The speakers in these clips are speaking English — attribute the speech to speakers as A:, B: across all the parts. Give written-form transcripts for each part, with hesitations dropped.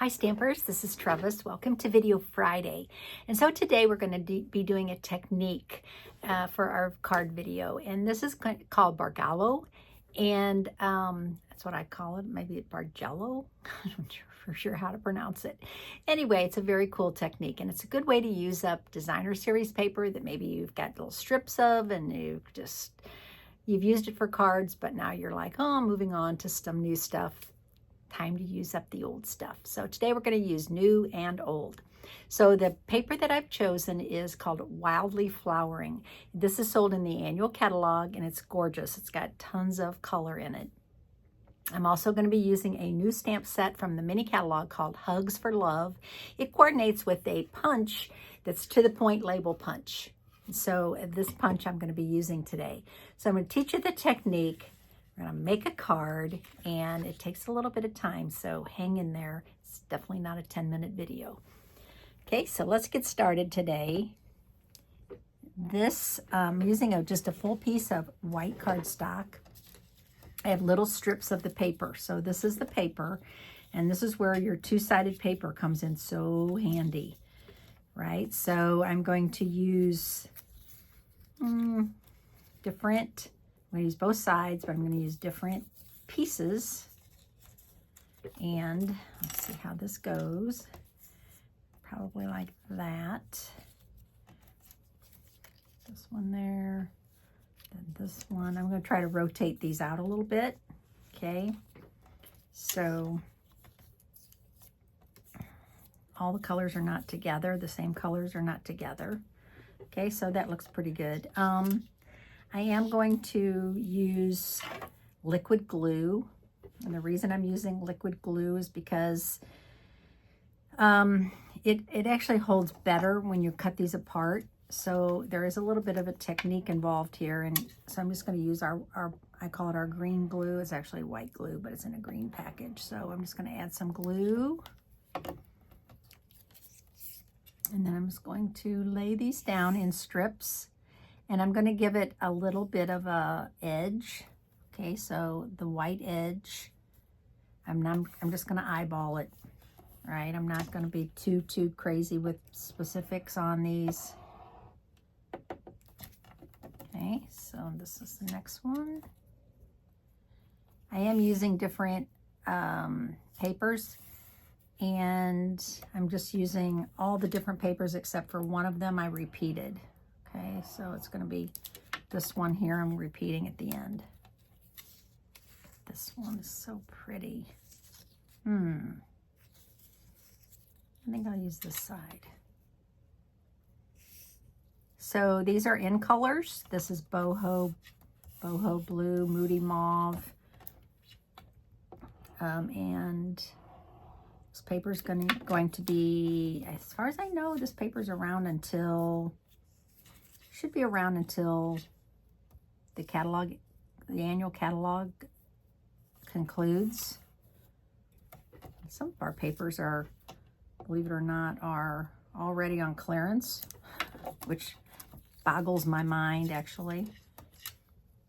A: Hi Stampers, this is Trevis. Welcome to Video Friday. And so today we're going to be doing a technique for our card video. And this is called Bargello. And that's what I call it. Maybe Bargello. I'm not for sure how to pronounce it. Anyway, it's a very cool technique. And it's a good way to use up designer series paper that maybe you've got little strips of and you've used it for cards, but now you're like, oh, I'm moving on to some new stuff. Time to use up the old stuff. So today we're going to use new and old. So the paper that I've chosen is called Wildly Flowering. This is sold in the annual catalog and it's gorgeous. It's got tons of color in it. I'm also going to be using a new stamp set from the mini catalog called Hugs for Love. It coordinates with a punch that's to the point label punch. So this punch I'm going to be using today. So I'm going to teach you the technique. We're going to make a card, and it takes a little bit of time, so hang in there. It's definitely not a 10-minute video. Okay, so let's get started today. This, I'm using just a full piece of white cardstock. I have little strips of the paper. So this is the paper, and this is where your two-sided paper comes in so handy, right? So I'm going to use different... I'm going to use both sides, but I'm going to use different pieces. And let's see how this goes. Probably like that. This one there. Then this one. I'm going to try to rotate these out a little bit. Okay. So all the colors are not together. The same colors are not together. Okay, so that looks pretty good. I am going to use liquid glue. And the reason I'm using liquid glue is because it actually holds better when you cut these apart. So there is a little bit of a technique involved here. And so I'm just going to use I call it our green glue. It's actually white glue, but it's in a green package. So I'm just going to add some glue. And then I'm just going to lay these down in strips. And I'm going to give it a little bit of a edge. Okay, so the white edge, I'm just going to eyeball it, right? I'm not going to be too crazy with specifics on these. Okay, so this is the next one. I am using different papers, and I'm just using all the different papers except for one of them I repeated. Okay, so it's going to be this one here. I'm repeating at the end. This one is so pretty. I think I'll use this side. So these are in colors. This is boho blue, moody mauve. And this paper is going to be, as far as I know, this paper's around until... should be around until the annual catalog concludes. Some of our papers are, believe it or not, are already on clearance, which boggles my mind, actually.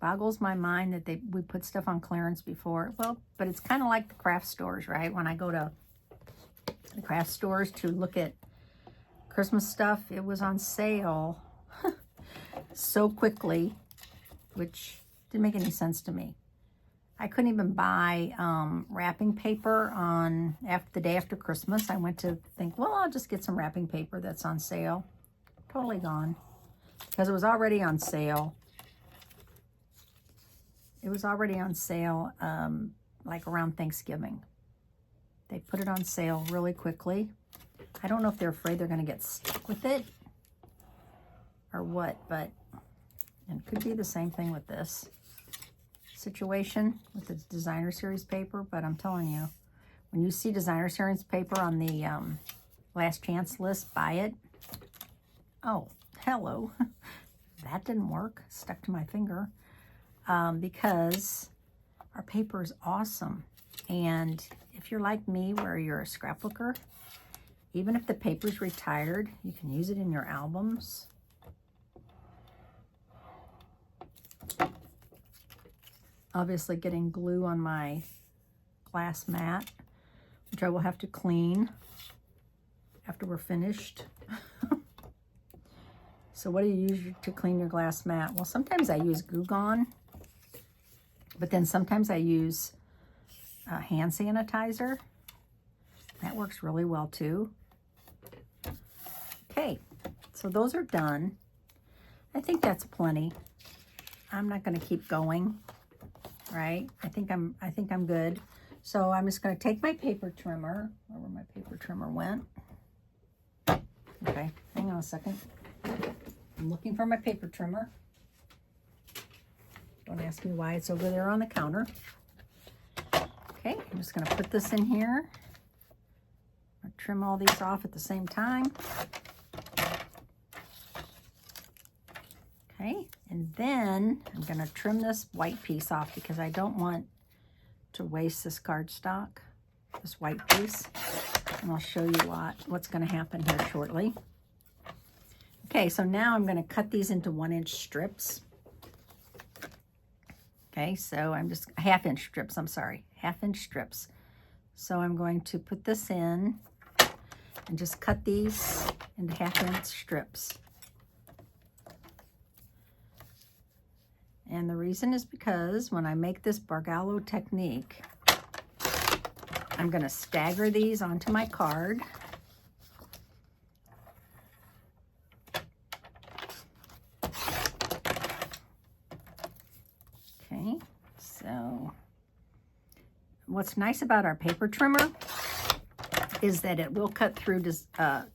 A: Boggles my mind that we put stuff on clearance before. Well, but it's kind of like the craft stores, right? When I go to the craft stores to look at Christmas stuff, it was on sale so quickly, which didn't make any sense to me. I couldn't even buy wrapping paper on the day after Christmas. I went to think, well, I'll just get some wrapping paper that's on sale. Totally gone because it was already on sale. It was already on sale like around Thanksgiving. They put it on sale really quickly. I don't know if they're afraid they're going to get stuck with it or what, but it could be the same thing with this situation with the designer series paper. But I'm telling you, when you see designer series paper on the last chance list, buy it. Oh, hello. That didn't work. Stuck to my finger. Because our paper is awesome. And if you're like me, where you're a scrapbooker, even if the paper's retired, you can use it in your albums. Obviously getting glue on my glass mat which I will have to clean after we're finished. So what do you use to clean your glass mat? Well, sometimes I use Goo Gone, but then sometimes I use hand sanitizer. That works really well too. Okay, so those are done. I think that's plenty. I'm not going to keep going, right? I think I'm good. So I'm just going to take my paper trimmer, where my paper trimmer went. Okay, hang on a second. I'm looking for my paper trimmer. Don't ask me why it's over there on the counter. Okay, I'm just going to put this in here. I'll trim all these off at the same time. Okay, and then I'm going to trim this white piece off because I don't want to waste this cardstock, this white piece. And I'll show you what's going to happen here shortly. Okay, so now I'm going to cut these into 1-inch strips. Okay, so I'm just half-inch strips, I'm sorry, half-inch strips. So I'm going to put this in and just cut these into half-inch strips. And the reason is because when I make this Bargello technique, I'm going to stagger these onto my card. Okay, so what's nice about our paper trimmer is that it will cut through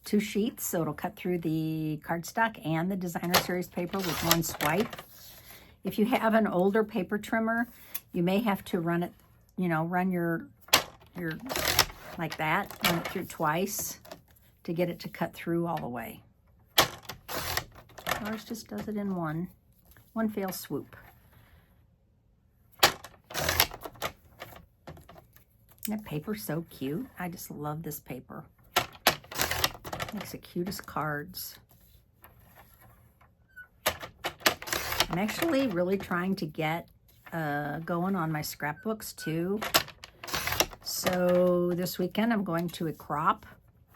A: 2 sheets, so it'll cut through the cardstock and the designer series paper with one swipe. If you have an older paper trimmer, you may have to run it, run your like that, run it through twice to get it to cut through all the way. Ours just does it in one fell swoop. That paper's so cute. I just love this paper. Makes the cutest cards. I'm actually really trying to get going on my scrapbooks too. So this weekend I'm going to a crop.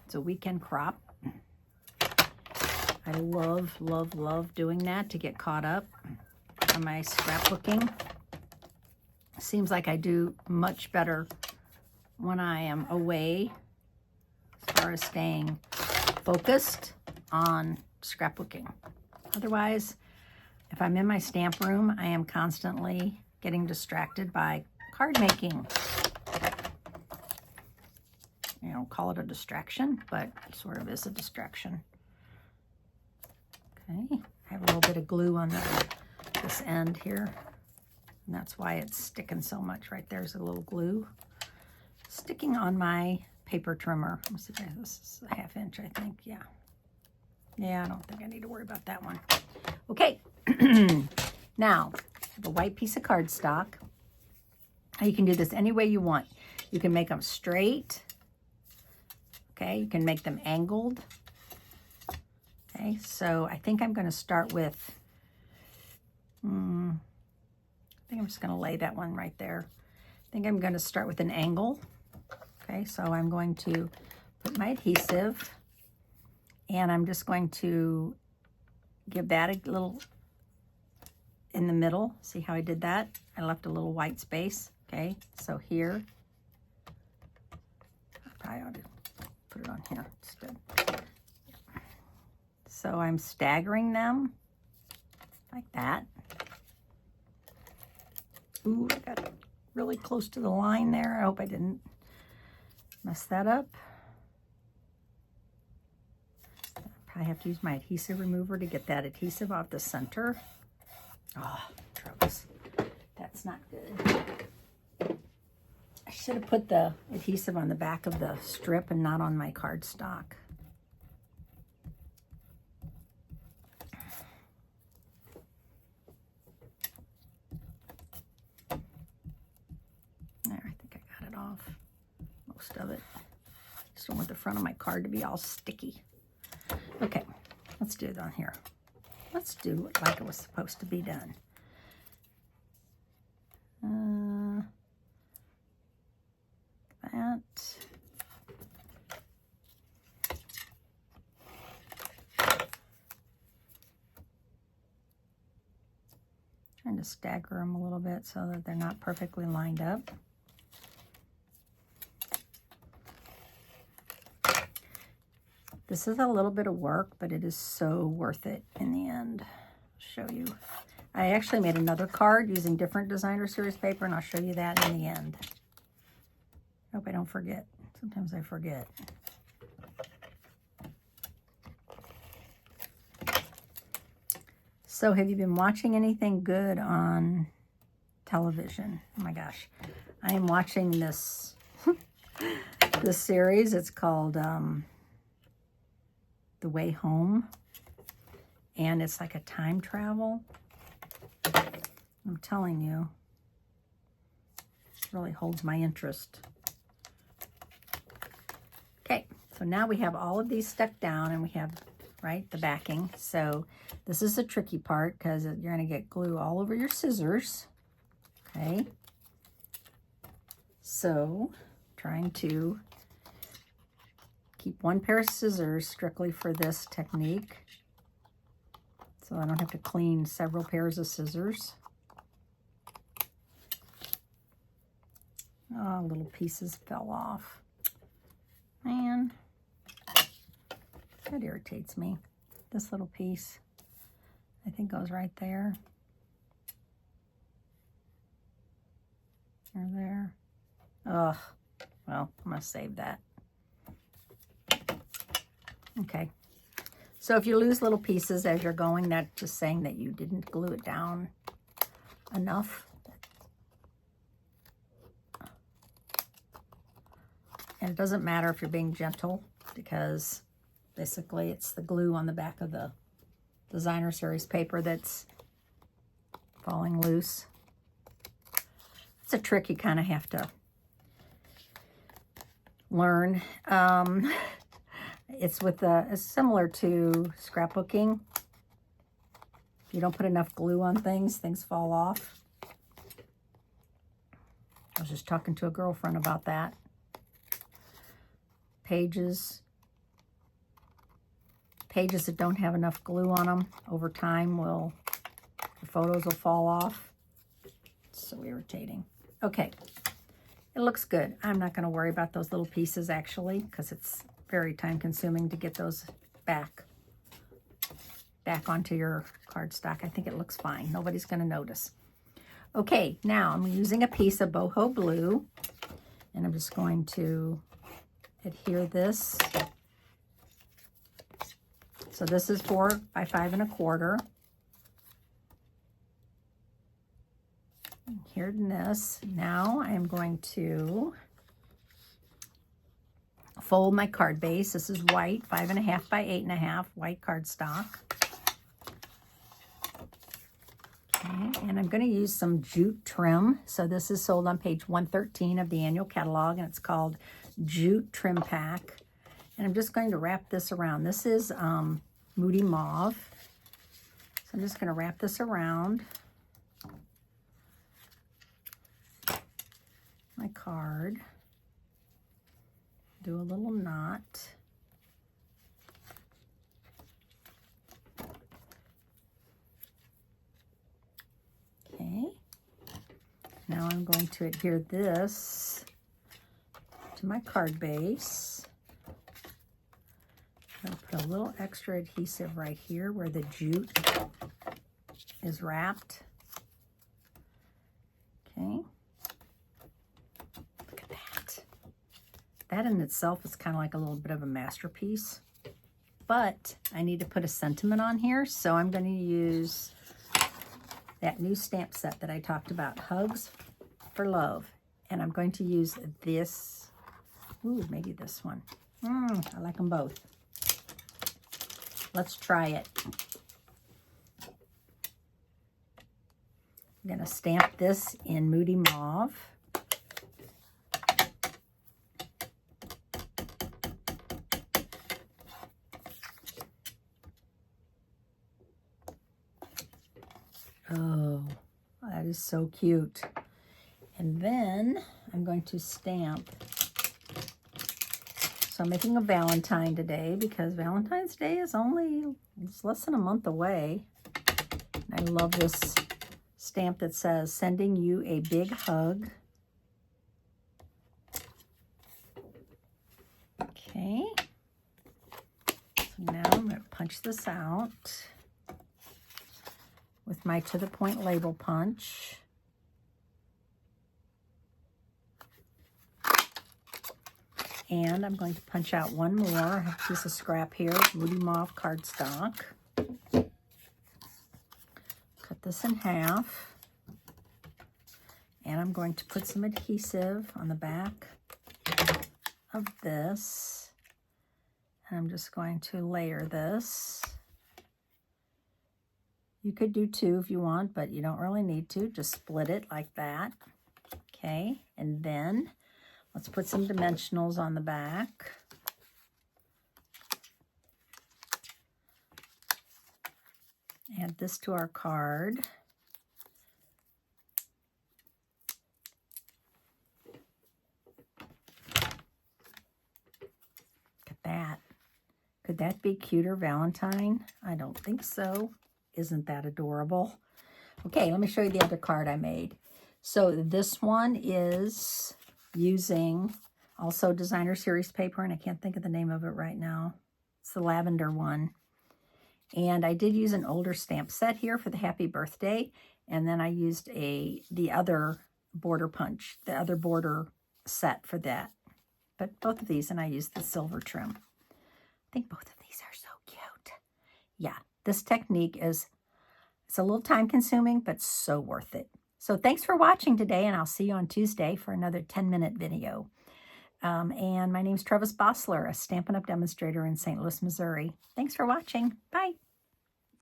A: It's a weekend crop. I love, love, love doing that to get caught up on my scrapbooking. Seems like I do much better when I am away as far as staying focused on scrapbooking. Otherwise, if I'm in my stamp room, I am constantly getting distracted by card making. Call it a distraction, but it sort of is a distraction. Okay, I have a little bit of glue on this end here, and that's why it's sticking so much. Right there's a little glue sticking on my paper trimmer. Let me see if this is a 1/2 inch, I think. Yeah, I don't think I need to worry about that one. Okay, now the white piece of cardstock. You can do this any way you want. You can make them straight. Okay, you can make them angled. Okay, so I think I'm going to start with, I think I'm just going to lay that one right there. I think I'm going to start with an angle. Okay, so I'm going to put my adhesive, and I'm just going to give that a little in the middle. See how I did that? I left a little white space. Okay, so here, I probably ought to put it on here instead. So I'm staggering them like that. Ooh, I got really close to the line there. I hope I didn't mess that up. I have to use my adhesive remover to get that adhesive off the center. Oh, Trevis, that's not good. I should have put the adhesive on the back of the strip and not on my cardstock. There, I think I got it off, most of it. Just don't want the front of my card to be all sticky. Okay, let's do it on here. Let's do it like it was supposed to be done. That. to stagger them a little bit so that they're not perfectly lined up. This is a little bit of work, but it is so worth it in the end. I'll show you. I actually made another card using different designer series paper, and I'll show you that in the end. Hope I don't forget. Sometimes I forget. So have you been watching anything good on television? Oh my gosh. I am watching this this series. It's called The Way Home. And it's like a time travel. I'm telling you. It really holds my interest. Okay, so now we have all of these stuck down and we have, right, the backing. So this is the tricky part because you're going to get glue all over your scissors. Okay. So trying to keep one pair of scissors strictly for this technique. So I don't have to clean several pairs of scissors. Oh, little pieces fell off. Man, that irritates me. This little piece, I think, goes right there. Or there. Ugh. Well, I'm going to save that. Okay. So if you lose little pieces as you're going, that's just saying that you didn't glue it down enough. And it doesn't matter if you're being gentle because basically it's the glue on the back of the designer series paper that's falling loose. It's a trick you kind of have to learn. It's similar to scrapbooking. If you don't put enough glue on things, things fall off. I was just talking to a girlfriend about that. Pages that don't have enough glue on them over time the photos will fall off. It's so irritating. Okay, it looks good. I'm not going to worry about those little pieces actually because it's very time consuming to get those back onto your cardstock. I think it looks fine. Nobody's going to notice. Okay, now I'm using a piece of boho blue and I'm just going to adhere this. So this is 4 by 5 1/4. Adhered in this. Now I am going to fold my card base. This is white, 5 1/2 by 8 1/2, white cardstock. Okay, and I'm going to use some jute trim. So this is sold on page 113 of the annual catalog, and it's called Jute Trim Pack. And I'm just going to wrap this around. This is Moody Mauve. So I'm just going to wrap this around my card. Do a little knot. Okay. Now I'm going to adhere this to my card base. I'm going to put a little extra adhesive right here where the jute is wrapped. Okay. Look at that. That in itself is kind of like a little bit of a masterpiece. But I need to put a sentiment on here, so I'm going to use that new stamp set that I talked about, Hugs for Love. And I'm going to use this. Ooh, maybe this one. I like them both. Let's try it. I'm going to stamp this in Moody Mauve. Oh, that is so cute. And then I'm going to stamp. So I'm making a Valentine today because Valentine's Day is it's less than a month away. I love this stamp that says, "Sending you a big hug." Okay. So now I'm going to punch this out with my to the point label punch. And I'm going to punch out one more. I have a piece of scrap here, Rudy Mauve cardstock. Cut this in half. And I'm going to put some adhesive on the back of this. And I'm just going to layer this. You could do two if you want, but you don't really need to. Just split it like that. Okay, and then let's put some dimensionals on the back. Add this to our card. Look at that. Could that be cuter Valentine? I don't think so. Isn't that adorable? Okay, let me show you the other card I made. So this one is using also designer series paper, and I can't think of the name of it right now. It's the lavender one. And I did use an older stamp set here for the happy birthday, and then I used the other border punch, the other border set for that. But both of these, and I used the silver trim. I think both of these are so cute. Yeah, this technique it's a little time consuming, but so worth it. So thanks for watching today, and I'll see you on Tuesday for another 10-minute video. And my name's Trevis Bossler, a Stampin' Up! Demonstrator in St. Louis, Missouri. Thanks for watching. Bye.